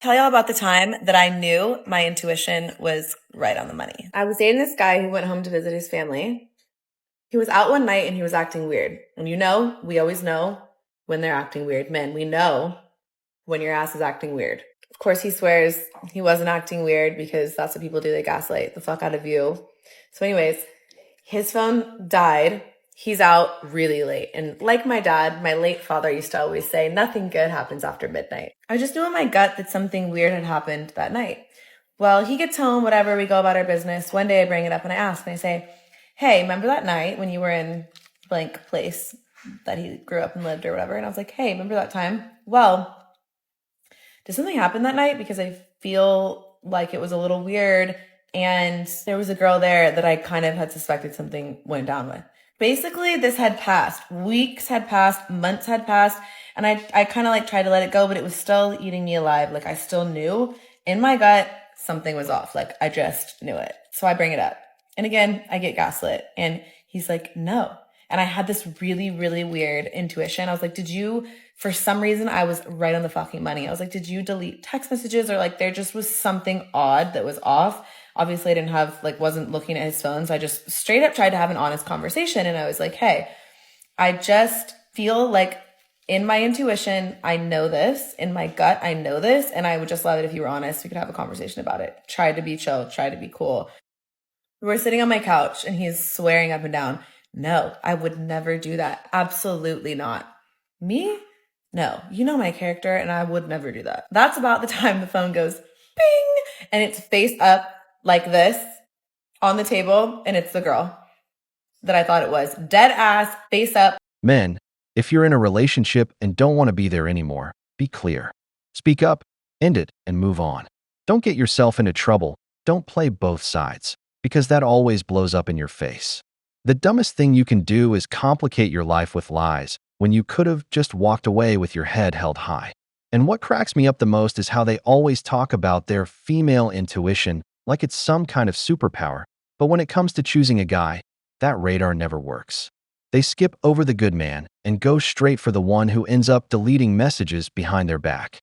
Tell y'all about the time that I knew my intuition was right on the money. I was dating this guy who went home to visit his family. He was out one night and he was acting weird. And we always know when they're acting weird. Men, we know when your ass is acting weird. Of course, he swears he wasn't acting weird because that's what people do. They gaslight the fuck out of you. So anyways, his phone died. He's out really late. And like my dad, my late father used to always say, nothing good happens after midnight. I just knew in my gut that something weird had happened that night. Well, he gets home, whatever, we go about our business. One day I bring it up and I ask and I say, hey, remember that night when you were in blank place that he grew up and lived or whatever? And I was like, hey, remember that time? Well, did something happen that night? Because I feel like it was a little weird. And there was a girl there that I kind of had suspected something went down with. Basically, this had passed. Weeks had passed, months had passed, and I kind of like tried to let it go, but it was still eating me alive. Like I still knew in my gut something was off. Like I just knew it. So I bring it up. And again, I get gaslit. And he's like, no. And I had this really, really weird intuition. I was like, for some reason, I was right on the fucking money. I was like, did you delete text messages? Or like, there just was something odd that was off. Obviously, I wasn't looking at his phone. So I just straight up tried to have an honest conversation. And I was like, hey, I just feel like in my intuition, I know this. In my gut, I know this. And I would just love it if you were honest. We could have a conversation about it. Try to be chill. Try to be cool. We're sitting on my couch and he's swearing up and down, no, I would never do that. Absolutely not. Me? No, you know my character and I would never do that. That's about the time the phone goes ping and it's face up like this on the table and it's the girl that I thought it was. Dead ass, face up. Men, if you're in a relationship and don't want to be there anymore, be clear. Speak up, end it, and move on. Don't get yourself into trouble. Don't play both sides, because that always blows up in your face. The dumbest thing you can do is complicate your life with lies when you could have just walked away with your head held high. And what cracks me up the most is how they always talk about their female intuition like it's some kind of superpower. But when it comes to choosing a guy, that radar never works. They skip over the good man and go straight for the one who ends up deleting messages behind their back.